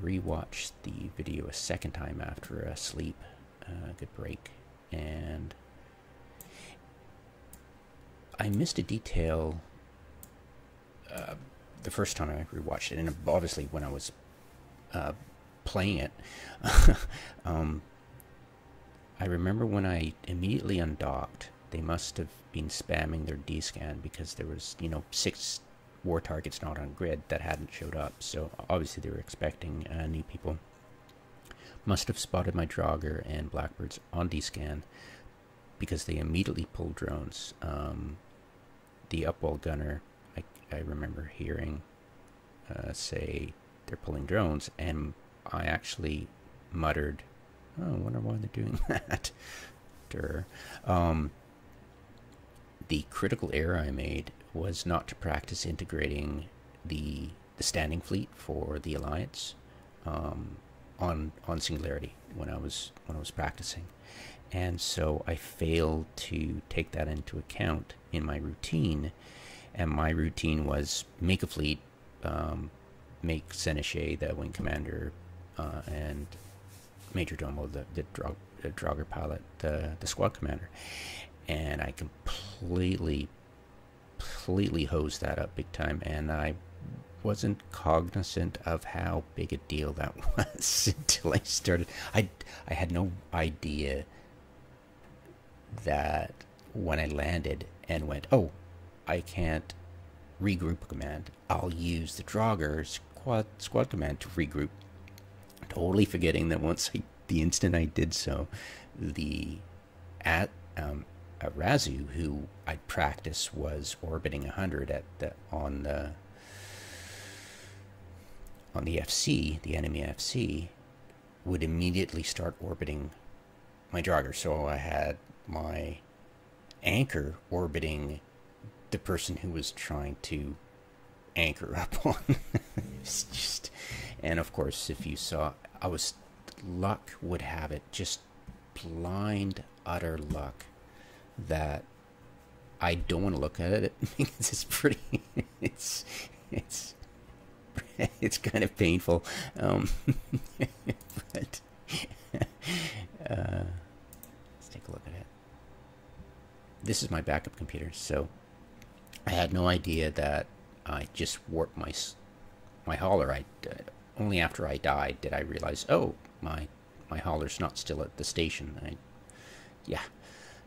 rewatched the video a second time after a sleep, good break, and I missed a detail the first time I rewatched it, and obviously when I was playing it. I remember when I immediately undocked, they must have been spamming their D-scan because there was, you know, 6 war targets not on grid that hadn't showed up. So obviously they were expecting new people. Must have spotted my draugr and blackbirds on D-scan because they immediately pulled drones. The upwall gunner, I remember hearing say they're pulling drones, and I actually muttered, oh, I wonder why they're doing that. The critical error I made was not to practice integrating the standing fleet for the Alliance on Singularity when I was practicing, and so I failed to take that into account in my routine. And my routine was make a fleet, make Seneschal the wing commander, and Major Domo the draugr pilot, the squad commander, and I completely hosed that up big time, and I wasn't cognizant of how big a deal that was until I started. I had no idea that when I landed and went, oh, I can't regroup a command, I'll use the draugr squad command to regroup, totally forgetting that the instant I did so, the Razu, who I'd practiced was orbiting 100 on the FC, the enemy FC, would immediately start orbiting my draugr. So I had my anchor orbiting the person who was trying to anchor up on. It's just, and of course, if you saw, luck would have it, just blind, utter luck, that I don't want to look at it because it's pretty, it's kind of painful. But let's take a look at it. This is my backup computer, so I had no idea that I just warped my hauler. Only after I died did I realize, oh, my hauler's not still at the station. Yeah.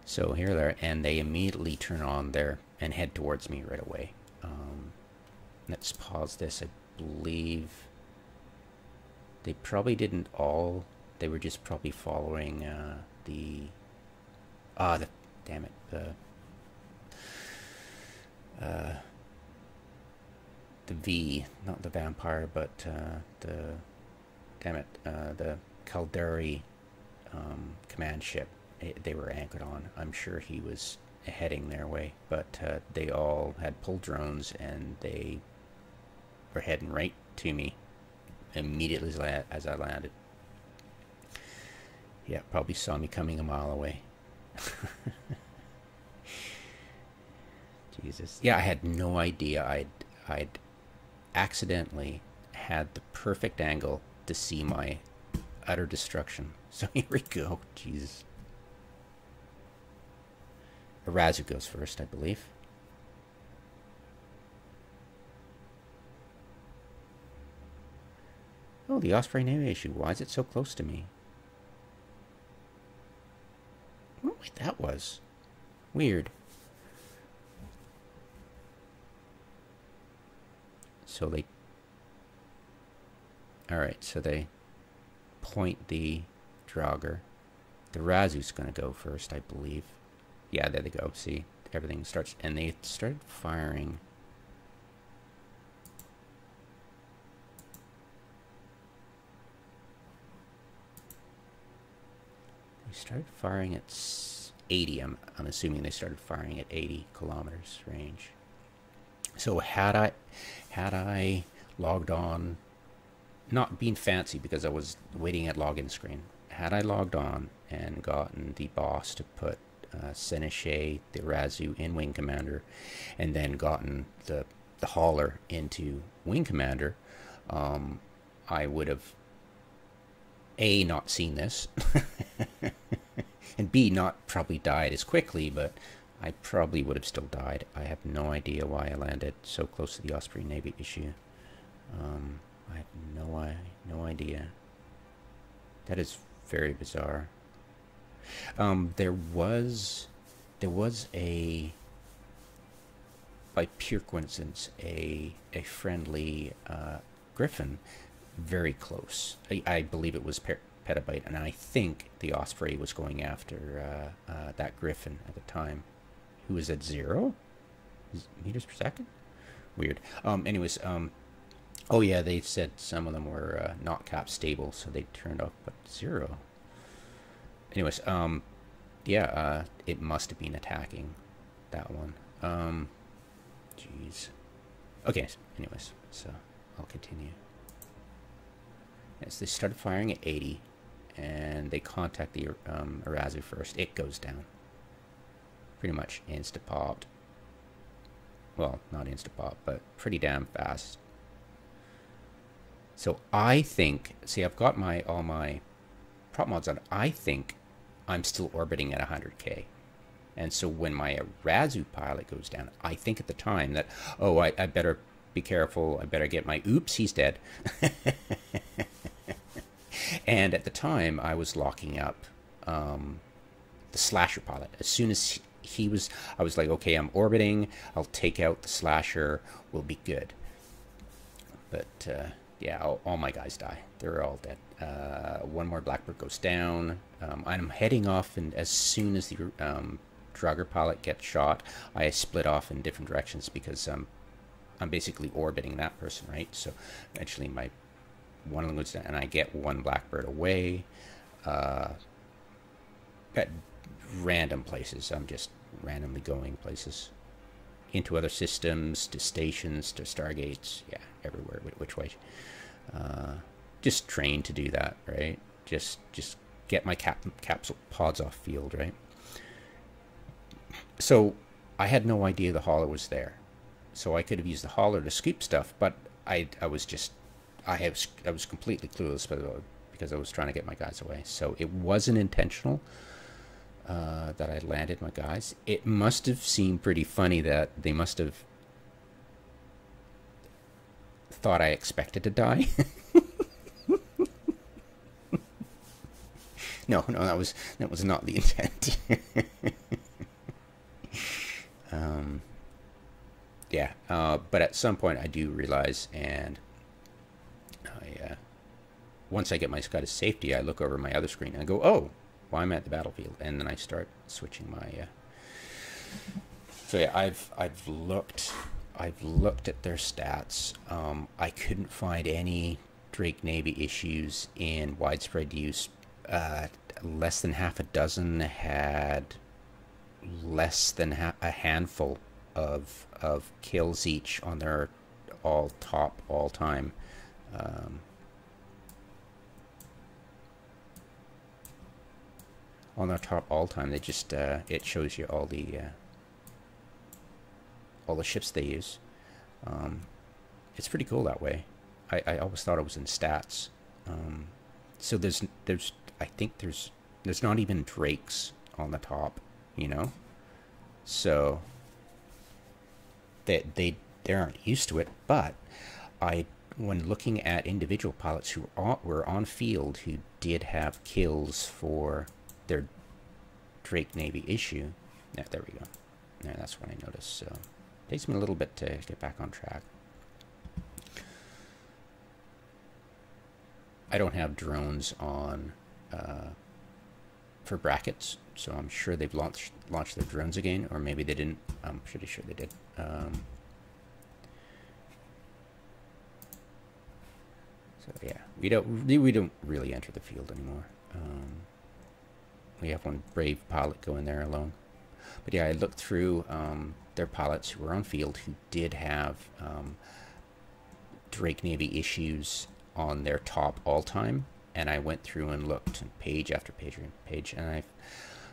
So here they are, and they immediately turn on there and head towards me right away. Let's pause this. I believe they probably didn't all. They were just probably following the damn it, the V, not the vampire, but the Caldari command ship. They were anchored on. I'm sure he was heading their way, but they all had pull drones, and they were heading right to me immediately as I landed. Yeah, probably saw me coming a mile away. Jesus. Yeah, I had no idea. I'd accidentally had the perfect angle to see my utter destruction. So here we go. Jesus. Razu goes first, I believe. Oh, the Osprey Navy issue. Why is it so close to me? What that was? Weird. So they... Alright, so they point the draugr. The Razu's going to go first, I believe. Yeah, there they go. See, everything starts... And they started firing... They started firing at 80. I'm assuming they started firing at 80 kilometers range. So had I logged on, not being fancy because I was waiting at login screen, had I logged on and gotten the boss to put Seneschal, the Razu in Wing Commander, and then gotten the hauler into Wing Commander, I would have A, not seen this, and B, not probably died as quickly, but I probably would have still died. I have no idea why I landed so close to the Osprey Navy issue. I have no idea. That is very bizarre. There was a, by pure coincidence, a friendly griffin very close. I believe it was petabyte, and I think the Osprey was going after that griffin at the time, who was at 0 meters per second. Weird. Anyways, oh yeah, they said some of them were not cap stable, so they turned off but 0. Anyways, yeah, it must have been attacking that one. Jeez. Okay, anyways, so I'll continue. Yes, they started firing at 80, and they contact the Arazu first. It goes down. Pretty much insta-popped. Well, not insta-pop, but pretty damn fast. So I think, see, I've got all my prop mods on. I think I'm still orbiting at 100K. And so when my Arazu pilot goes down, I think at the time that, oh, I better be careful. I better get my, oops, he's dead. And at the time, I was locking up the slasher pilot. As soon as he was, I was like, okay, I'm orbiting. I'll take out the slasher. We'll be good. But yeah, all my guys die. They're all dead. One more Blackbird goes down. I'm heading off, and as soon as the draugr pilot gets shot, I split off in different directions because I'm basically orbiting that person, right? So eventually one of them goes down, and I get one Blackbird away at random places. I'm just randomly going places into other systems, to stations, to stargates, yeah, everywhere, which way. Just trained to do that, right? Just get my capsule pods off field, right? So I had no idea the hauler was there. So I could have used the hauler to scoop stuff, but I was completely clueless because I was trying to get my guys away. So it wasn't intentional that I landed my guys. It must have seemed pretty funny that they must have thought I expected to die. No, that was not the intent. Yeah, but at some point I do realize, and once I get my guy to safety, I look over my other screen and I go, oh, well, I'm at the battlefield, and then I start switching my. So yeah, I've looked at their stats. I couldn't find any Drake Navy issues in widespread use. Less than half a dozen had less than a handful of kills each on their all-time. On their top all-time, they just it shows you all the ships they use. It's pretty cool that way. I always thought it was in stats. So there's I think there's not even Drakes on the top, you know. So they aren't used to it. But when looking at individual pilots who were on field who did have kills for their Drake Navy issue, yeah, there we go. Yeah, that's what I noticed. So it takes me a little bit to get back on track. I don't have drones on for brackets, so I'm sure they've launched their drones again, or maybe they didn't. I'm pretty sure they did. So yeah, we don't really enter the field anymore. We have one brave pilot going there alone. But yeah, I looked through their pilots who were on field who did have Drake Navy issues on their top all-time, and I went through and looked page after page after page, and I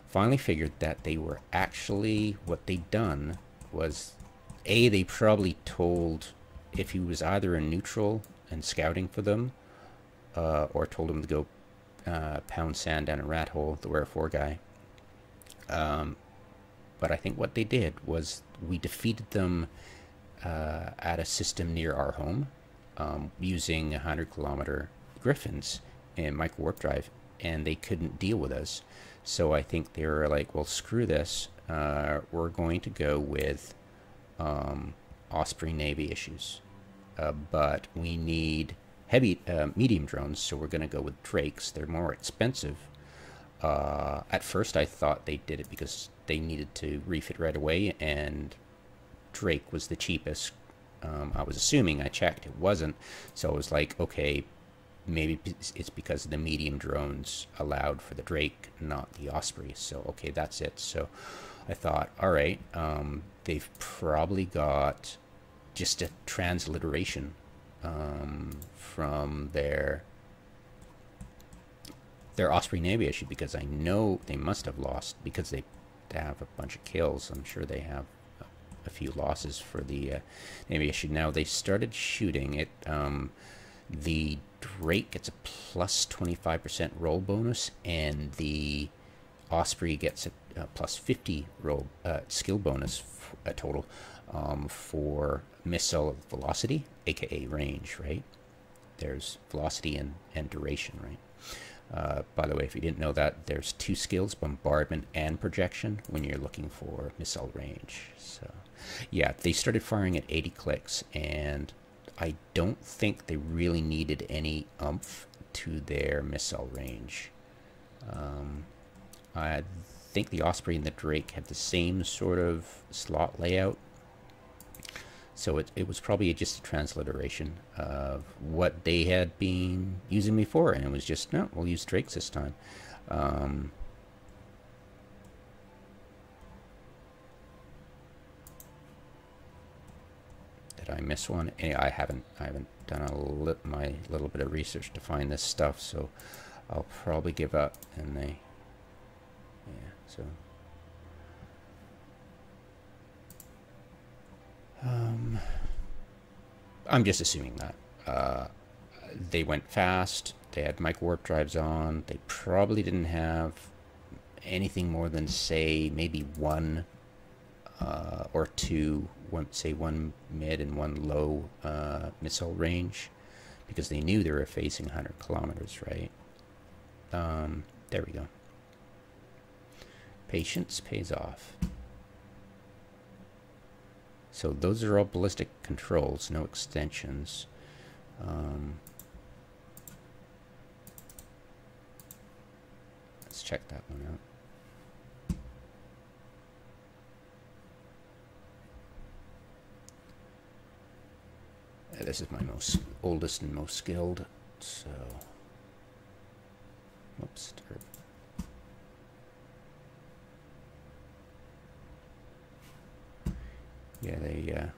finally figured that they were actually, what they'd done was, they probably told, if he was either in neutral and scouting for them, or told him to go pound sand down a rat hole, the Where4 guy. But I think what they did was we defeated them at a system near our home using 100-kilometer griffins in micro warp drive, and they couldn't deal with us. So I think they were like, well, screw this. We're going to go with Osprey Navy issues. But we need heavy, medium drones, so we're going to go with drakes. They're more expensive. At first I thought they did it because they needed to refit right away, and drake was the cheapest. I was assuming, I checked, it wasn't. So I was like, okay, maybe it's because the medium drones allowed for the drake, not the Osprey. So, okay, that's it. So I thought, all right, they've probably got just a transliteration from their Osprey Navy issue, because I know they must have lost, because they have a bunch of kills. I'm sure they have a few losses for the Navy issue. Now they started shooting it. The drake gets a plus 25% roll bonus, and the Osprey gets a plus 50 roll skill bonus total for missile velocity, aka range, right? There's velocity and duration, right? By the way, if you didn't know that, there's two skills, bombardment and projection, when you're looking for missile range. So yeah, they started firing at 80 clicks, and I don't think they really needed any oomph to their missile range. I think the Osprey and the Drake have the same sort of slot layout, so it was probably just a transliteration of what they had been using before, and it was just, no, we'll use Drakes this time. Did I miss one? I haven't done my little bit of research to find this stuff, so I'll probably give up. And they, yeah, so. I'm just assuming that they went fast. They had micro warp drives on. They probably didn't have anything more than, say, maybe one or two, say one mid and one low missile range, because they knew they were facing 100 kilometers, right? There we go. Patience pays off. So those are all ballistic controls, no extensions. Let's check that one out. This is my oldest and most skilled, so whoops. Yeah,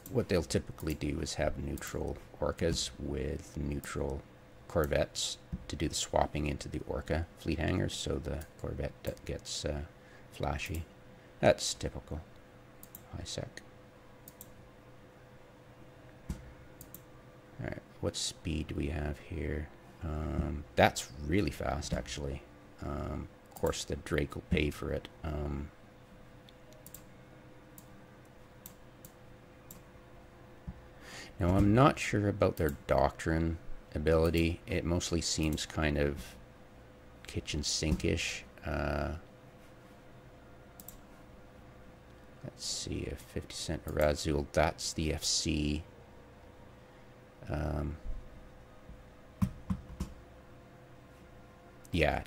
what they'll typically do is have neutral orcas with neutral corvettes to do the swapping into the orca fleet hangars, so the corvette gets flashy. That's typical. High sec. Alright, what speed do we have here? That's really fast, actually. Of course, the Drake will pay for it. Now, I'm not sure about their doctrine ability. It mostly seems kind of kitchen sink-ish. Let's see, a 50 cent Arazul, that's the FC. Yeah,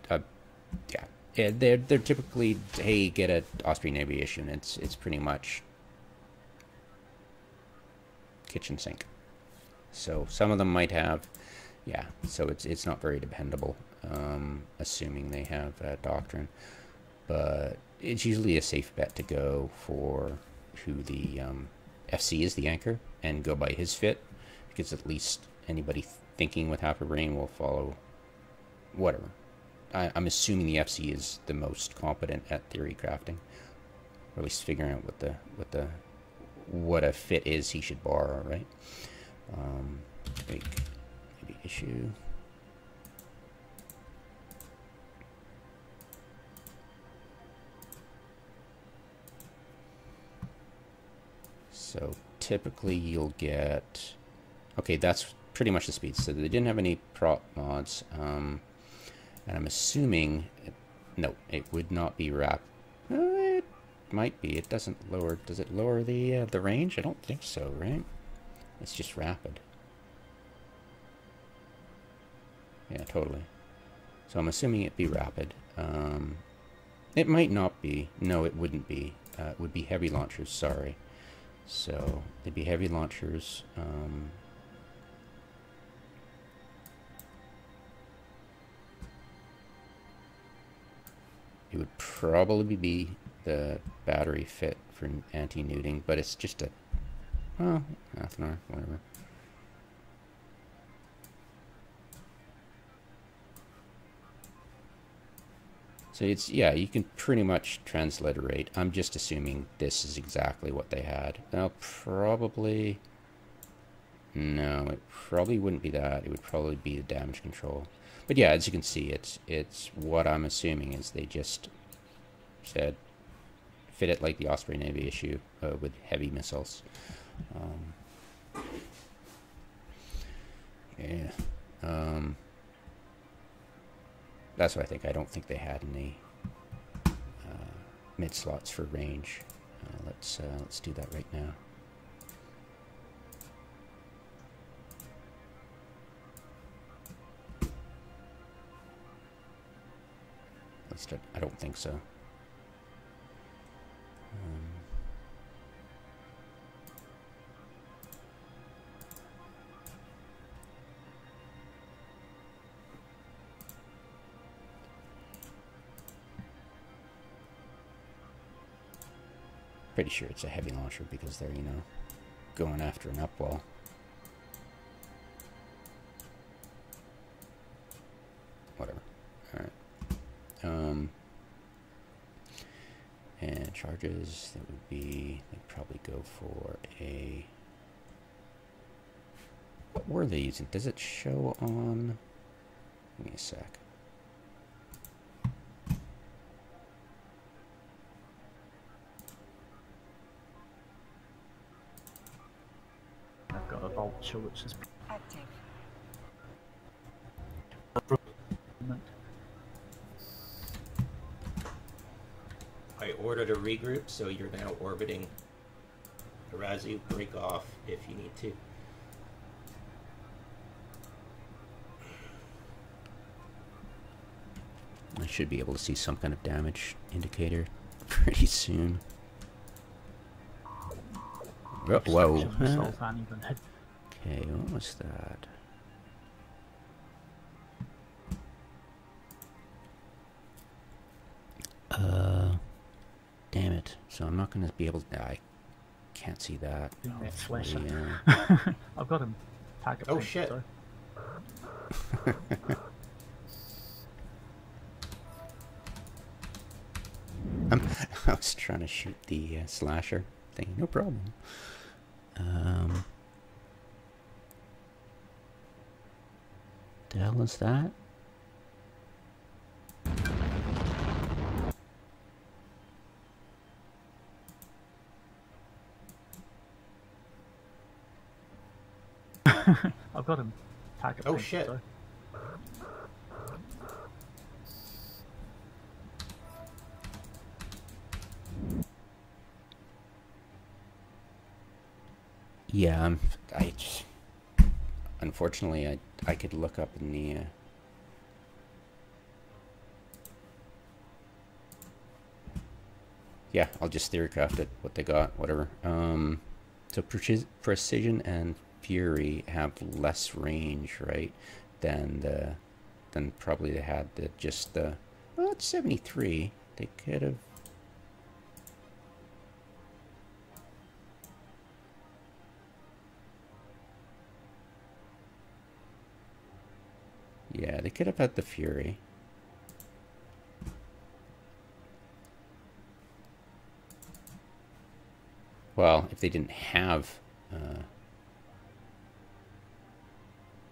they're typically, hey, get a Osprey Navy issue, and it's pretty much kitchen sink. So some of them might have, yeah, so it's not very dependable, assuming they have a doctrine, but it's usually a safe bet to go for who the FC is, the anchor, and go by his fit, because at least anybody thinking with half a brain will follow whatever. I'm assuming the FC is the most competent at theory crafting, or at least figuring out what a fit is he should borrow, right? Maybe issue. So typically you'll get, okay, that's pretty much the speed. So they didn't have any prop mods, and I'm assuming, no, it would not be wrap. It might be. It doesn't lower. Does it lower the range? I don't think so, right? It's just rapid. Yeah, totally. So I'm assuming it'd be rapid. It might not be. No, it wouldn't be. It would be heavy launchers, sorry. So they'd be heavy launchers. It would probably be the battery fit for anti-nuding, but it's just a, well, athanor, whatever. So it's, yeah, you can pretty much transliterate. I'm just assuming this is exactly what they had. Now, probably, no, it probably wouldn't be that. It would probably be the damage control. But yeah, as you can see, it's what I'm assuming is they just said fit it like the Osprey Navy issue with heavy missiles. Yeah. That's what I think. I don't think they had any mid slots for range. Let's do that right now. I don't think so. Pretty sure it's a heavy launcher because they're, you know, going after an upwell. Whatever. All right. And charges, that would be, they'd probably go for a, what were they using? Does it show on, give me a sec. I've got a vulture which is Active. I ordered a regroup, so you're now orbiting Arazu. Break off if you need to. I should be able to see some kind of damage indicator pretty soon. Oh, whoa. Okay, what was that? Damn it. So I'm not going to be able to... I can't see that. I've got him. Target oh, shit. So. I was trying to shoot the slasher thing. No problem. The hell is that? I've got him. Target oh shit. So. Yeah, unfortunately, I could look up in the... yeah, I'll just theorycraft it, what they got, whatever. So Precision and Fury have less range, right, than probably they had just the... well, it's 73. They could have... yeah, they could have had the Fury. Well, if they didn't have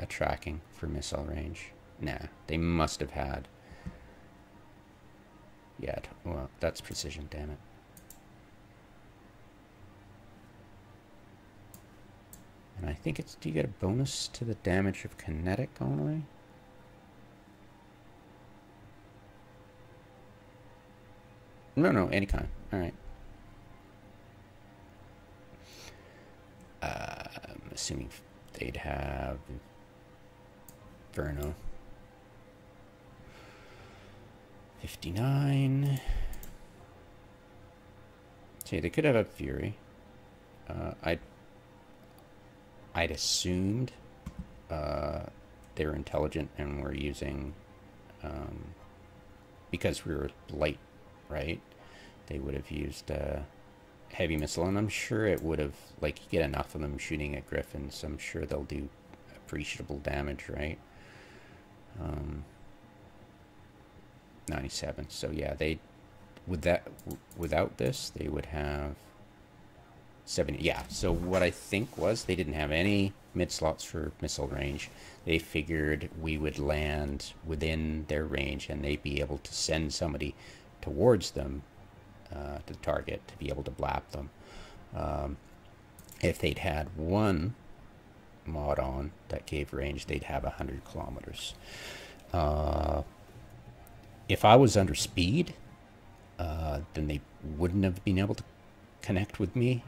a tracking for missile range. Nah, they must have had. Yeah, well, that's precision, damn it. And I think it's, do you get a bonus to the damage of kinetic only? No, any kind. All right. I'm assuming they'd have Verno. 59. See, they could have a Fury. I'd assumed they're intelligent and we're using, because we were light, right? They would have used heavy missile, and I'm sure it would have, like, you get enough of them shooting at Griffins, I'm sure they'll do appreciable damage, right? 97. So yeah, they without this they would have 70. Yeah, so what I think was they didn't have any mid slots for missile range. They figured we would land within their range and they'd be able to send somebody towards them, to the target, to be able to blap them. If they'd had one mod on that gave range, they'd have 100 kilometers. If I was under speed, then they wouldn't have been able to connect with me,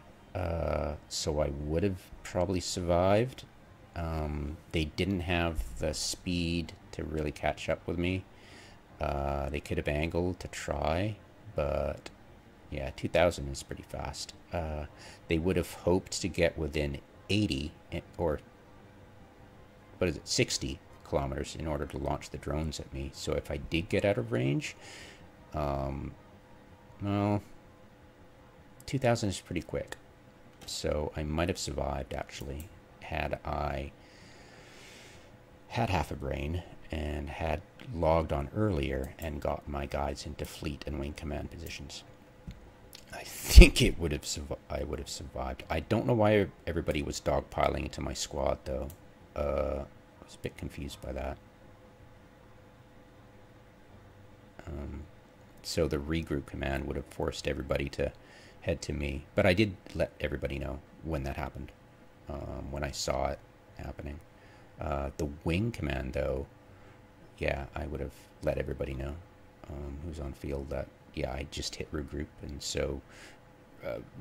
so I would have probably survived. They didn't have the speed to really catch up with me. They could have angled to try, but yeah, 2000 is pretty fast. They would have hoped to get within 80, or what is it, 60 kilometers in order to launch the drones at me. So if I did get out of range, well, 2000 is pretty quick. So I might have survived, actually, had I had half a brain and had logged on earlier and got my guys into fleet and wing command positions. I think it would have I would have survived. I don't know why everybody was dogpiling into my squad, though. I was a bit confused by that. So the regroup command would have forced everybody to head to me. But I did let everybody know when that happened, when I saw it happening. The wing command, though, yeah, I would have let everybody know who's on field that, yeah, I just hit regroup, and so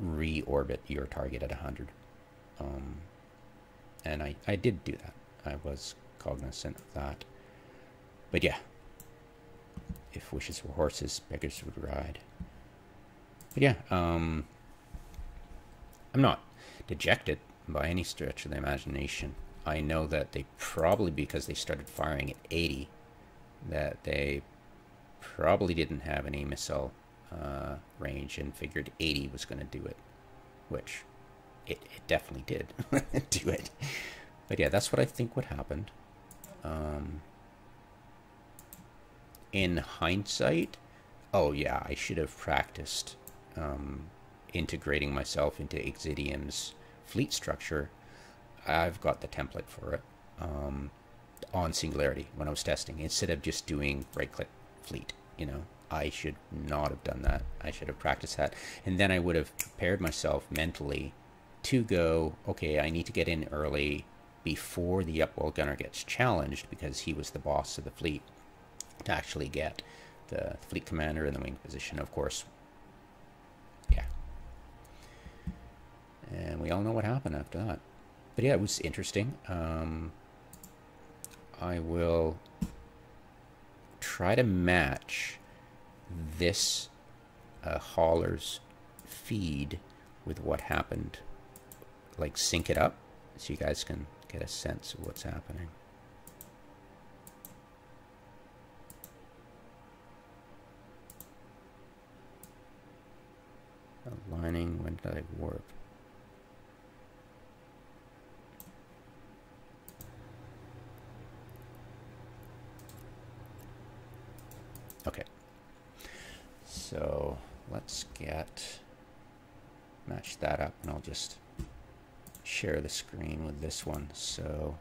reorbit your target at 100. And I did do that. I was cognizant of that. But yeah, if wishes were horses, beggars would ride. But yeah, I'm not dejected by any stretch of the imagination. I know that they probably, because they started firing at 80, that they probably didn't have any missile range and figured 80 was going to do it, which it definitely did do it. But yeah, that's what I think would happen. In hindsight, oh yeah, I should have practiced integrating myself into Exxitium's fleet structure. I've got the template for it on Singularity when I was testing, instead of just doing right-click fleet. You know, I should not have done that. I should have practiced that, and then I would have prepared myself mentally to go, okay, I need to get in early before the upwell gunner gets challenged, because he was the boss of the fleet, to actually get the fleet commander in the wing position, of course. Yeah. And we all know what happened after that. But yeah, it was interesting. I will try to match this hauler's feed with what happened, like sync it up so you guys can get a sense of what's happening. Aligning, when did I warp? Okay, so let's match that up, and I'll just share the screen with this one. So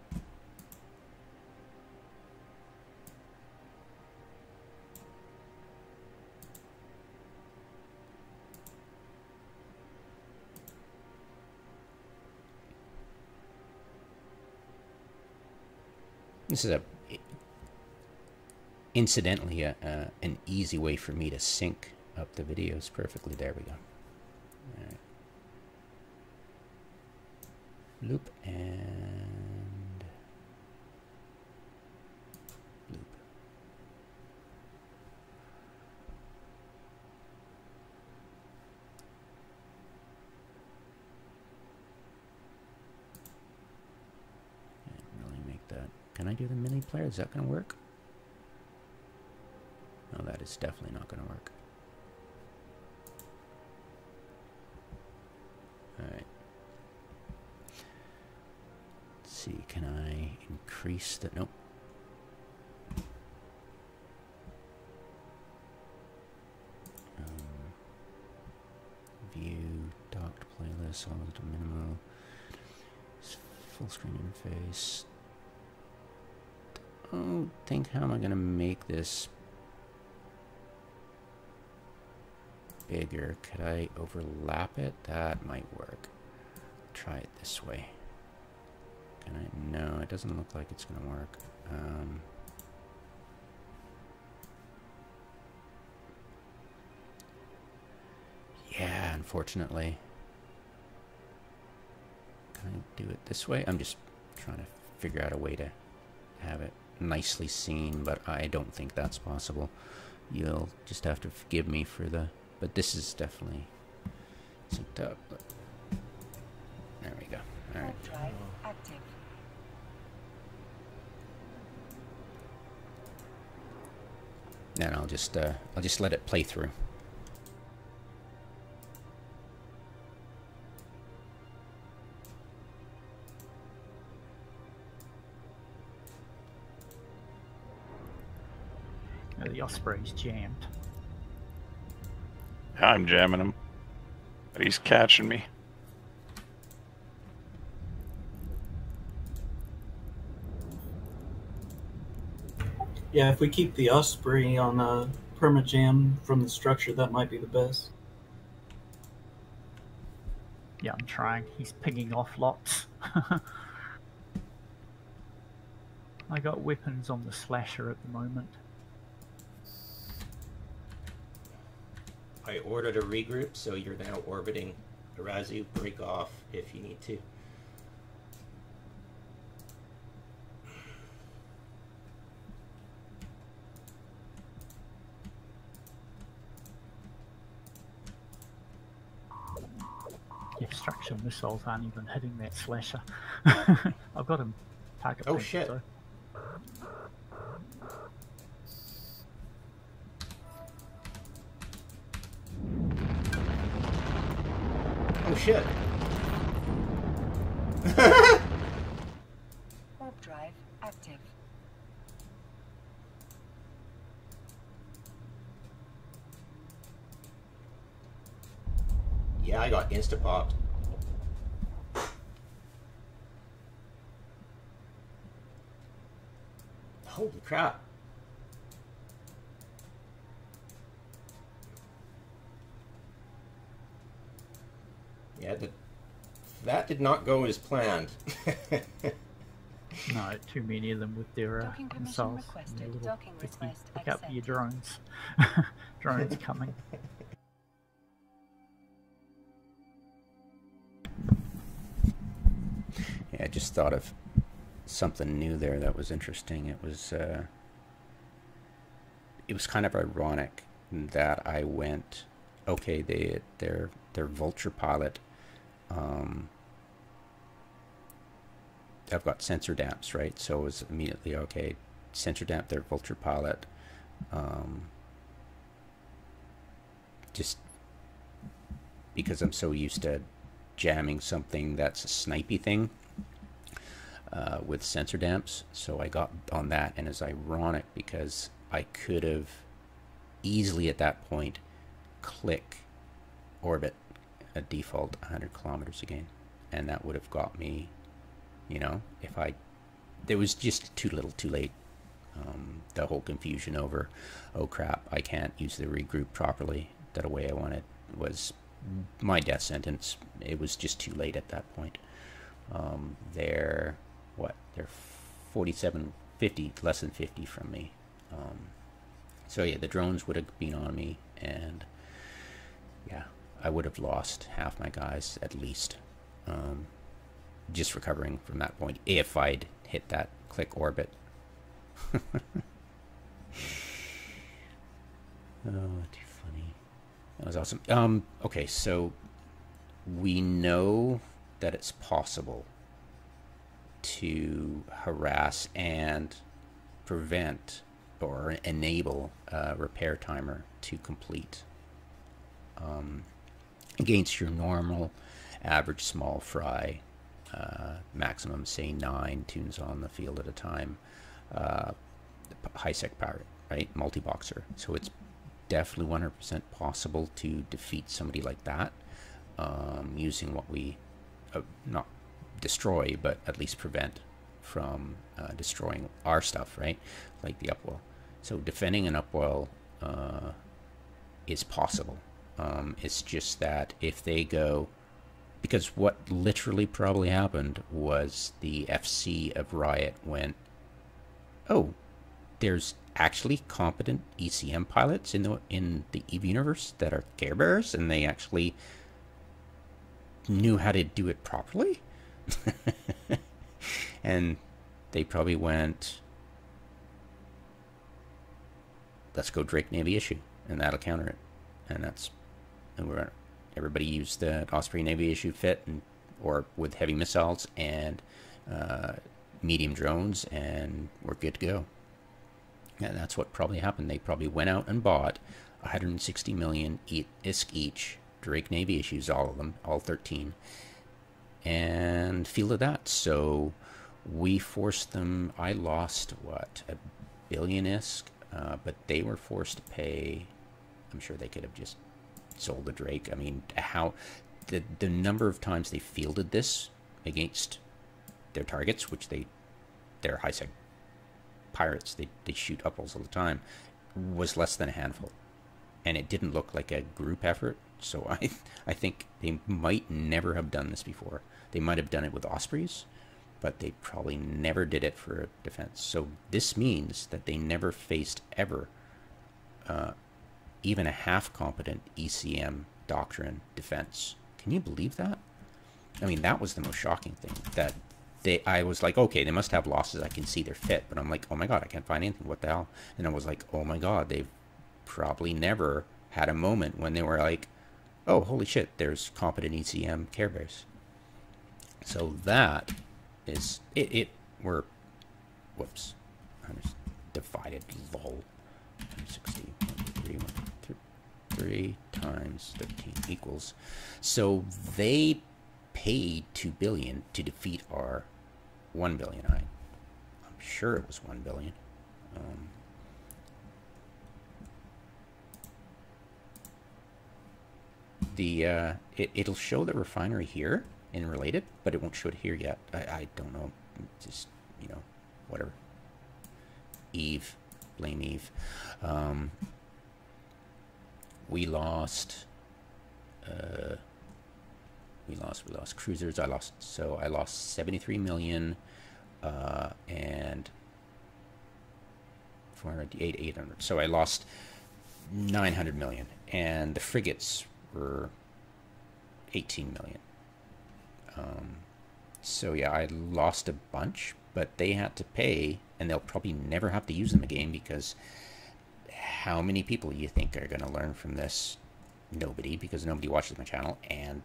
This is incidentally an easy way for me to sync up the videos perfectly. There we go. All right. Loop and loop. Can't really make that. Can I do the mini player? Is that going to work? No, that is definitely not going to work. All right. Let's see, can I increase the, nope. View, docked playlist, all to minimal, full screen interface. Don't think, how am I going to make this bigger? Could I overlap it? That might work. Try it this way. Can I? No, it doesn't look like it's going to work. Yeah, unfortunately. Can I do it this way? I'm just trying to figure out a way to have it nicely seen, but I don't think that's possible. You'll just have to forgive me for the... But this is definitely synced up. But there we go. All right. Drive active. And I'll just let it play through. The Osprey's jammed. I'm jamming him, but he's catching me. Yeah, if we keep the Osprey on perma-jam from the structure, that might be the best. Yeah, I'm trying. He's pinging off lots. I got weapons on the slasher at the moment. I ordered a regroup, so you're now orbiting Arazu. Break off if you need to. Yeah, structure missiles aren't even hitting that slasher. I've got him target. Oh pinned, shit. so. Oh shit. Warp drive active. Yeah, I got insta-popped. Holy crap. Yeah, that did not go as planned. No, too many of them with their Docking permission missiles. requested. And their Docking pick request up your accepted. drones. Drones coming. Yeah, I just thought of something new there that was interesting. It was kind of ironic that I went, okay, their vulture pilot, I've got sensor damps, right? So it was immediately, okay, sensor damp their vulture pilot, just because I'm so used to jamming something that's a snipey thing with sensor damps. So I got on that, and it's ironic because I could have easily at that point click orbit a default 100 kilometers again, and that would have got me, you know, if there was just too little too late. The whole confusion over, oh crap, I can't use the regroup properly that way I wanted, was my death sentence. It was just too late at that point. They're 47 50, less than 50 from me. So yeah, the drones would have been on me, and yeah, I would have lost half my guys at least, just recovering from that point if I'd hit that click orbit. Oh, too funny. That was awesome. Okay, so we know that it's possible to harass and prevent or enable a repair timer to complete against your normal average small fry, maximum say 9 tunes on the field at a time, high sec pirate, right, multi-boxer. So it's definitely 100% possible to defeat somebody like that, using what we not destroy, but at least prevent from destroying our stuff, right, like the upwell. So defending an upwell is possible. It's just that if they go, because what literally probably happened was the FC of Riot went, oh, there's actually competent ECM pilots in the EVE universe that are Care Bears, and they actually knew how to do it properly. And they probably went, let's go Drake Navy issue, and that'll counter it. And that's, and everybody used the Osprey Navy issue fit, or with heavy missiles and medium drones, and we're good to go. And that's what probably happened. They probably went out and bought 160 million ISK each Drake Navy issues, all of them, all 13, and fielded that. So we forced them. I lost what, $1 billion ISK, but they were forced to pay. I'm sure they could have just sold the Drake. I mean, how the number of times they fielded this against their targets, which they're high sec pirates, they shoot upwells all the time, was less than a handful, and it didn't look like a group effort. So I think they might never have done this before. They might have done it with Ospreys, but they probably never did it for defense. So this means that they never faced ever even a half competent ECM doctrine defense. Can you believe that? I mean, that was the most shocking thing. That I was like, okay, they must have losses. I can see their fit, but I'm like, oh my god, I can't find anything. What the hell? And I was like, oh my god, they've probably never had a moment when they were like, oh, holy shit, there's competent ECM Care Bears. So that is it. We're, whoops, I just divided, lol. 60, 3 times 13 equals. So they paid $2 billion to defeat our $1 billion. I'm sure it was $1 billion. It'll show the refinery here in related, but it won't show it here yet. I don't know. Just, you know, whatever. Eve, blame Eve. We lost cruisers. I lost 73 million, and 408, 800. So I lost 900 million, and the frigates were 18 million. So yeah, I lost a bunch, but they had to pay, and they'll probably never have to use them again, because how many people you think are going to learn from this? Nobody, because nobody watches my channel, and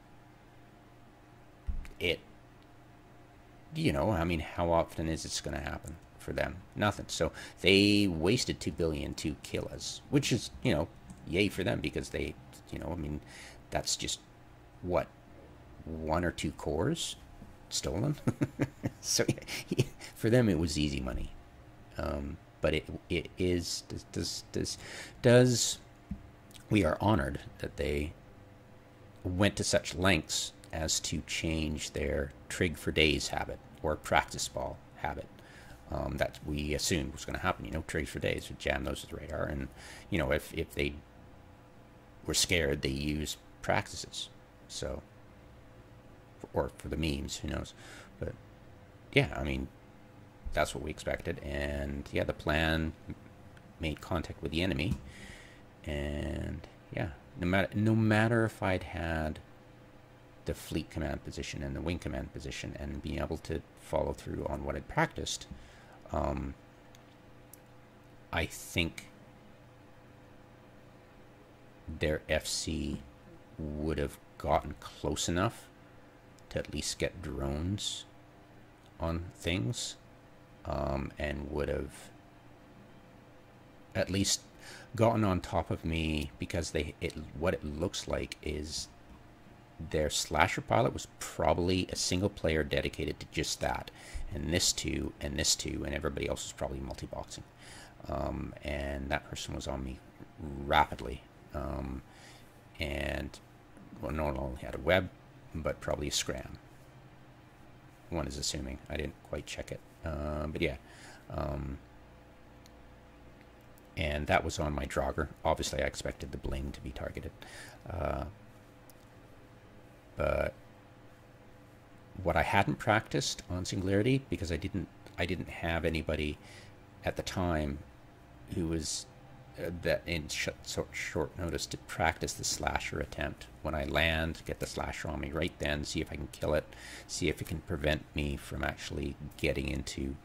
it, you know, I mean, how often is this going to happen for them? Nothing. So they wasted $2 billion to kill us, which is, you know, yay for them, because they, you know, I mean, that's just what, 1 or 2 cores stolen. So yeah, for them it was easy money. But it is does we are honored that they went to such lengths as to change their trig for days habit, or practice ball habit, that we assumed was going to happen. You know, trigs for days would jam those with radar, and you know, if they were scared, they use practices. So, or for the memes, who knows? But yeah, I mean, that's what we expected. And yeah, the plan made contact with the enemy. And yeah, no matter if I'd had the fleet command position and the wing command position and being able to follow through on what I'd practiced, I think their FC would have gotten close enough to at least get drones on things, and would have at least gotten on top of me, because what it looks like is their slasher pilot was probably a single player dedicated to just that, and this two, and this two, and everybody else was probably multi-boxing. And that person was on me rapidly, and well, not only had a web, but probably a scram. One is assuming. I didn't quite check it, but yeah. And that was on my draugr. Obviously, I expected the bling to be targeted. But what I hadn't practiced on Singularity, because I didn't have anybody at the time who was that in short notice to practice the slasher attempt. When I land, get the slasher on me right then, see if I can kill it, see if it can prevent me from actually getting into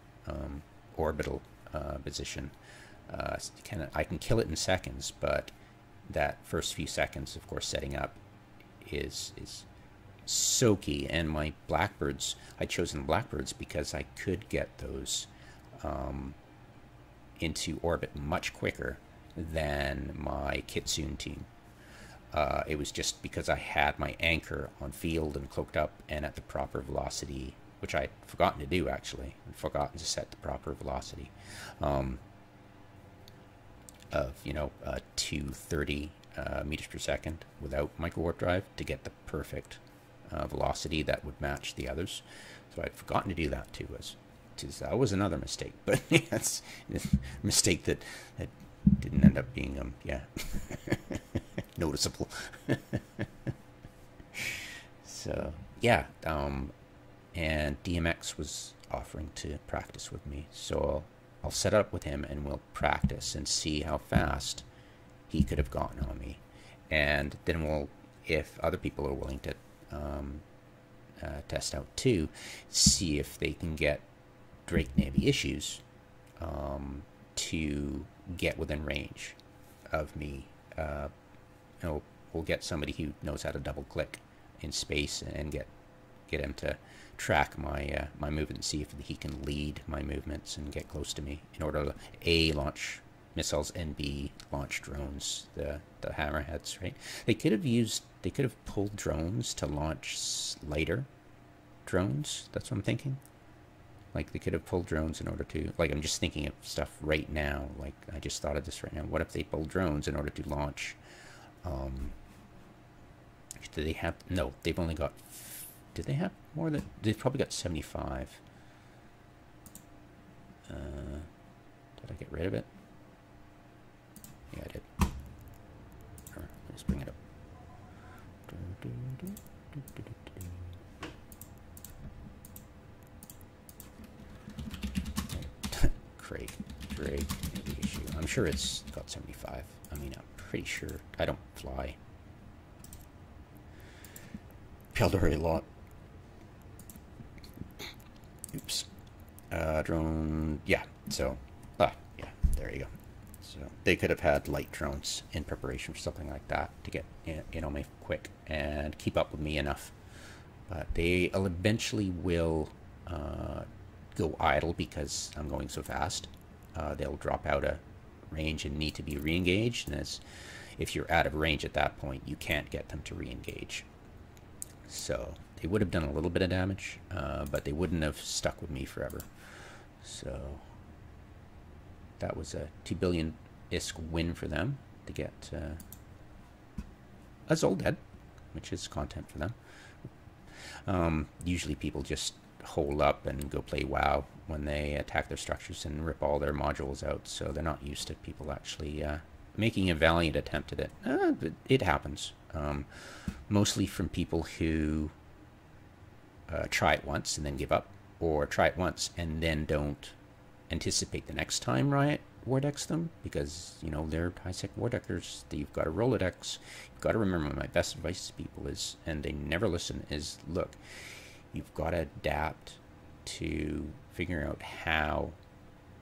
orbital position. I can kill it in seconds, but that first few seconds, of course, setting up is so key. And my blackbirds, I'd chosen blackbirds because I could get those into orbit much quicker than my kitsune team. It was just because I had my anchor on field and cloaked up and at the proper velocity, which I'd forgotten to do, actually. I'd forgotten to set the proper velocity of 230 meters per second without micro warp drive to get the perfect velocity that would match the others. So I'd forgotten to do that too. That was another mistake, but it's a mistake that didn't end up being noticeable. So yeah, and DMX was offering to practice with me, so I'll set up with him and we'll practice and see how fast he could have gotten on me, and then we'll, if other people are willing to test out too, see if they can get Drake Navy issues to get within range of me. We'll get somebody who knows how to double click in space and get him to track my my movement and see if he can lead my movements and get close to me in order to A, launch missiles, and B, launch drones, the hammerheads, right? They could have pulled drones to launch lighter drones. That's what I'm thinking. Like, they could have pulled drones in order to, like, I'm just thinking of stuff right now. Like, I just thought of this right now. What if they pulled drones in order to launch, do they have, no, they've only got, did they have more than, they've probably got 75. Did I get rid of it? Yeah, I did. Let's bring it up. Drake issue. I'm sure it's got 75. I mean, I'm pretty sure. I don't fly Peldory a lot. Oops. Drone. Yeah. So, yeah. There you go. So they could have had light drones in preparation for something like that to get in on me quick and keep up with me enough. But they eventually will go idle because I'm going so fast. They'll drop out of range and need to be re-engaged, and if you're out of range at that point, you can't get them to re-engage. So they would have done a little bit of damage, but they wouldn't have stuck with me forever. So that was a 2 billion ISK win for them to get a Zoldead, which is content for them. Usually people just hole up and go play WoW when they attack their structures and rip all their modules out, so they're not used to people actually making a valiant attempt at it. But it happens. Mostly from people who try it once and then give up, or try it once and then don't anticipate the next time Riot wardex them, because, you know, they're high-sec wardeckers. You've got a Rolodex. You've got to remember, my best advice to people is, and they never listen, is look, you've got to adapt to figuring out how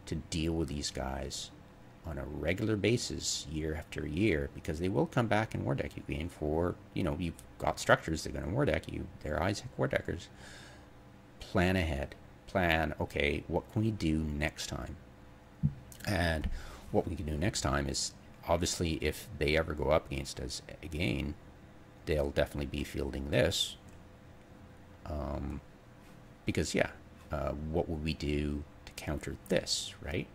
to deal with these guys on a regular basis year after year, because they will come back and wardeck you again for, you know, you've got structures that are going to wardeck you. They're high-sec wardeckers. Plan ahead. Plan, okay, what can we do next time? And what we can do next time is, obviously, if they ever go up against us again, they'll definitely be fielding this. Because, yeah, what would we do to counter this, right?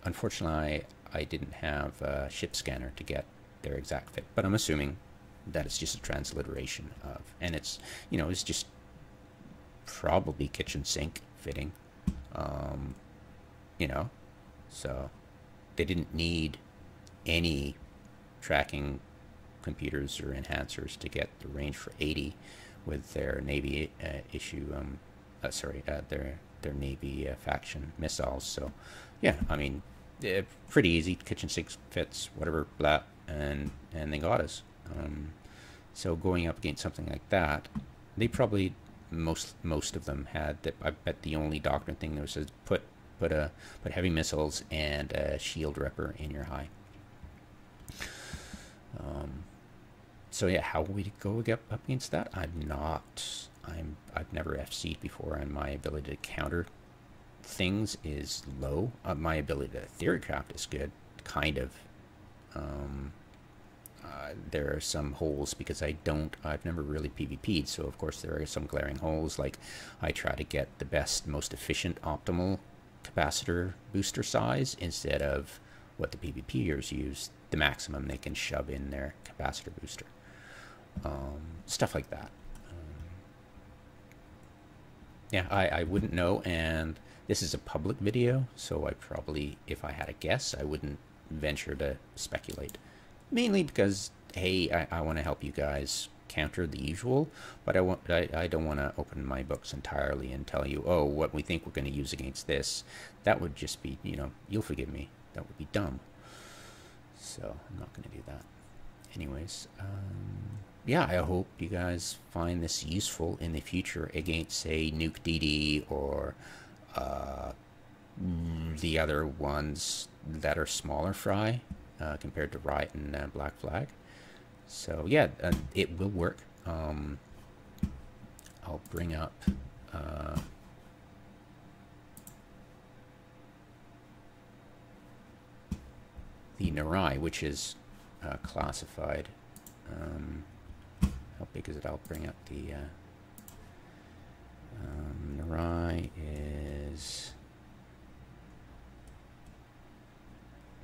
Unfortunately, I didn't have a ship scanner to get their exact fit, but I'm assuming that it's just a transliteration of, and it's, you know, it's just probably kitchen sink fitting, you know, so they didn't need any tracking computers or enhancers to get the range for 80 with their Navy their Navy faction missiles. So yeah, I mean, pretty easy, kitchen sink fits, whatever, blah, and they got us. So going up against something like that, they probably, most of them had that. I bet the only doctrine thing that was put heavy missiles and a shield ripper in your high. So yeah, how would we go up against that? I've never FC'd before, and my ability to counter things is low. My ability to theorycraft is good, kind of. There are some holes because I've never really PvP'd, so of course there are some glaring holes. Like, I try to get the best, most efficient, optimal capacitor booster size instead of what the PvPers use, the maximum they can shove in their capacitor booster. Stuff like that. Yeah, I wouldn't know, and this is a public video, so I probably, if I had a guess, I wouldn't venture to speculate. Mainly because, hey, I want to help you guys counter the usual, but I don't want to open my books entirely and tell you, oh, what we think we're going to use against this. That would just be, you know, you'll forgive me, that would be dumb. So I'm not going to do that. Anyways, yeah, I hope you guys find this useful in the future against, say, Nuke DD or the other ones that are smaller fry compared to Riot and Black Flag. So yeah, it will work. I'll bring up the Noone, which is classified. How big is it? I'll bring up the Noone is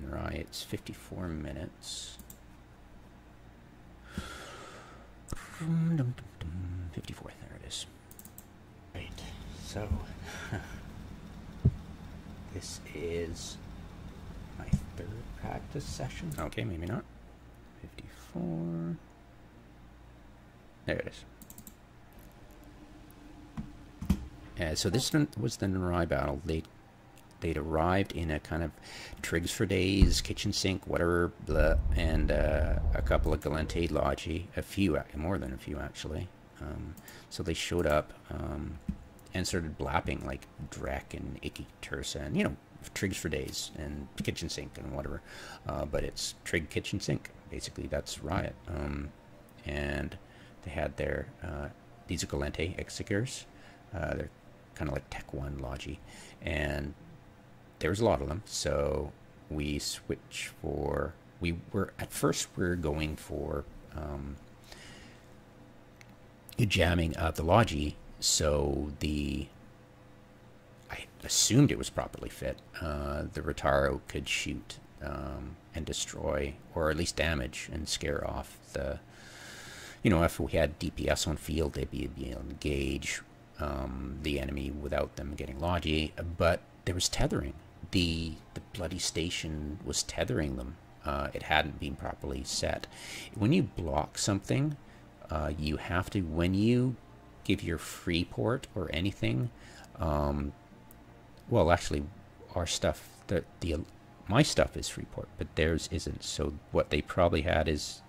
Noone. It's 54 minutes. 54. There it is. Right. So this is my third practice session. Okay, maybe not. 54. There it is. So this was the Noone battle. They'd arrived in a kind of trigs for days, kitchen sink, whatever, blah, and a couple of Galente Logi, a few, more than a few actually. So they showed up and started blapping like Drek and Icky Tursa, and, you know, trigs for days and kitchen sink and whatever. But it's trig kitchen sink, basically. That's Riot. And they had their these are Galente Exxitiums. They're kind of like Tech 1 Logi, and there was a lot of them, so we switched for, at first we were going for jamming the Logi, so I assumed it was properly fit. The Rotaro could shoot and destroy, or at least damage and scare off the, you know, if we had DPS on field, they'd be able to engage the enemy without them getting Logi, but there was tethering. The bloody station was tethering them. It hadn't been properly set. When you block something, you have to, when you give your free port or anything, well, actually, our stuff, my stuff is Freeport, but theirs isn't. So what they probably had is,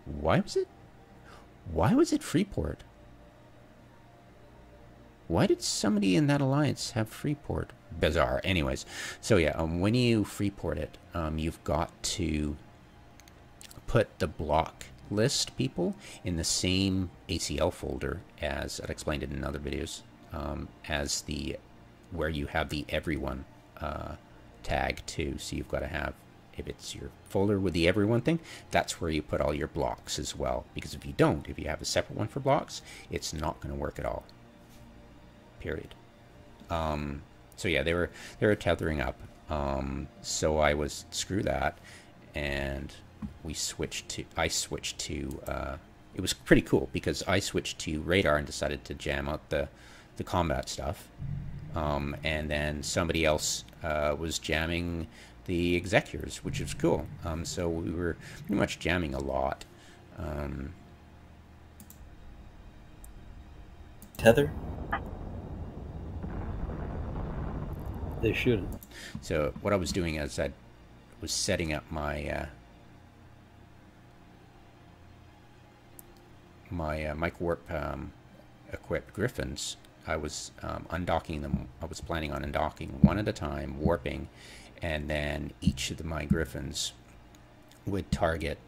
why was it Freeport? Why did somebody in that alliance have Freeport? Bizarre. Anyways, so yeah, when you Freeport it, you've got to put the block list people in the same ACL folder as I'd explained it in other videos, as where you have the everyone tag too. So you've got to have, if it's your folder with the everyone thing, that's where you put all your blocks as well. Because if you don't, if you have a separate one for blocks, it's not going to work at all. Period. So yeah, they were tethering up. So I was, screw that, and I switched to it was pretty cool because I switched to radar and decided to jam out the combat stuff, and then somebody else was jamming the Exxitiums, which is cool. So we were pretty much jamming a lot. Tether? They shouldn't. So what I was doing is I was setting up my my Mike Warp equipped Griffins. I was undocking them. I was planning on undocking one at a time, warping, and then each of my Griffins would target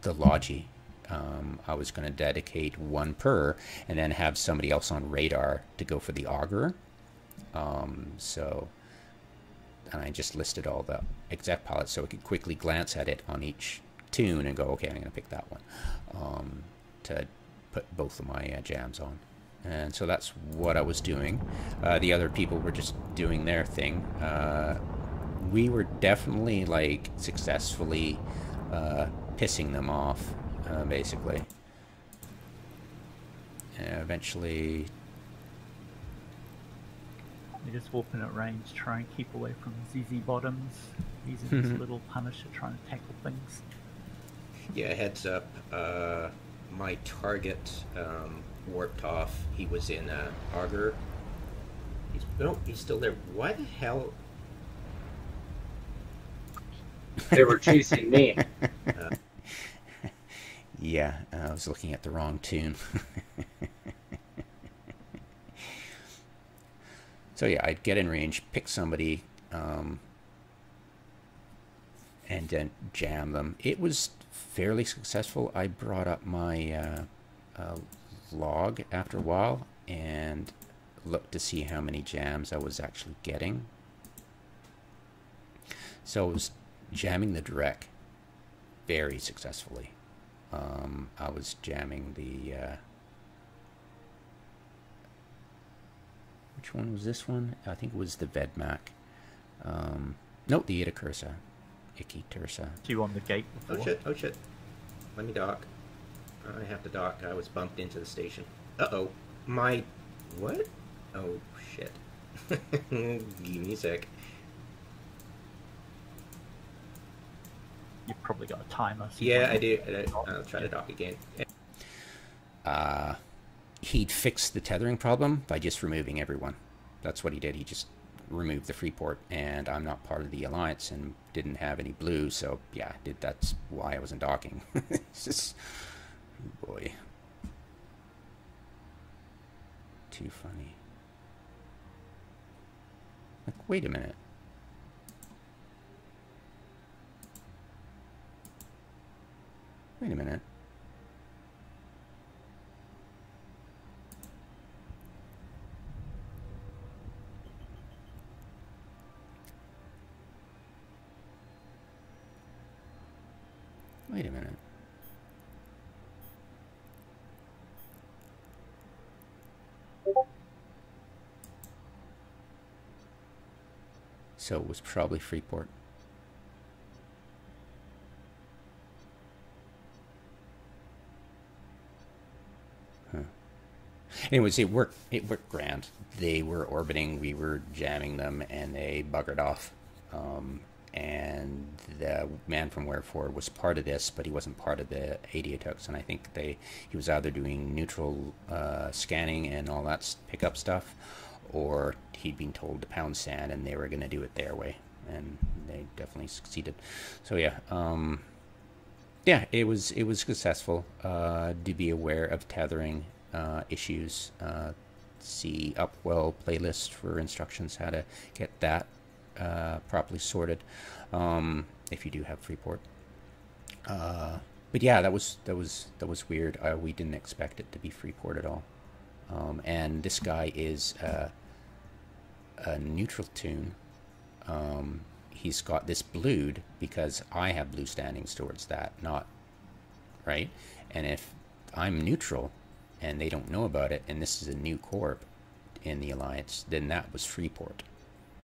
the Logi. I was going to dedicate one per, and then have somebody else on radar to go for the augur. So, and I just listed all the exec pilots so I could quickly glance at it on each tune and go, okay, I'm going to pick that one, to put both of my jams on. And so that's what I was doing. The other people were just doing their thing. We were definitely like successfully pissing them off, basically. Eventually, You're just walking at range, try and keep away from ZZ bottoms, using this little punisher trying to tackle things. Yeah, heads up. My target warped off. He was in augur. He's still there. Why the hell? They were chasing me. Yeah, I was looking at the wrong tune. So yeah, I'd get in range, pick somebody, and then jam them. It was fairly successful. I brought up my log after a while and looked to see how many jams I was actually getting. So I was jamming the direct very successfully. I was jamming the which one was this one? I think it was the Vedmak. Nope, the Itakursa. Ikitursa. Two on the gate before. Oh shit, oh shit. Let me dock. I have to dock. I was bumped into the station. Uh-oh. My... what? Oh, shit. Give me a sec. You've probably got a timer. So Yeah, I do. I'll try to dock again. He'd fixed the tethering problem by just removing everyone. That's what he did. He just removed the Freeport, and I'm not part of the alliance and didn't have any blue, so yeah, that's why I wasn't docking. It's just, boy, too funny. Like, wait a minute. Wait a minute. Wait a minute. So it was probably Freeport. Huh. Anyways, it worked grand. They were orbiting, we were jamming them, and they buggered off. And the man from Wherefore was part of this, but he wasn't part of the Adiatoks, and I think he was either doing neutral scanning and all that pickup stuff, or he'd been told to pound sand and they were going to do it their way, and they definitely succeeded. So yeah, yeah, it was successful. Do be aware of tethering issues. See Upwell playlist for instructions how to get that properly sorted, if you do have Freeport. But yeah, that was weird. We didn't expect it to be Freeport at all. And this guy is a neutral tune. He's got this blued because I have blue standings towards that, not right. And if I'm neutral and they don't know about it, and this is a new corp in the alliance, then that was Freeport.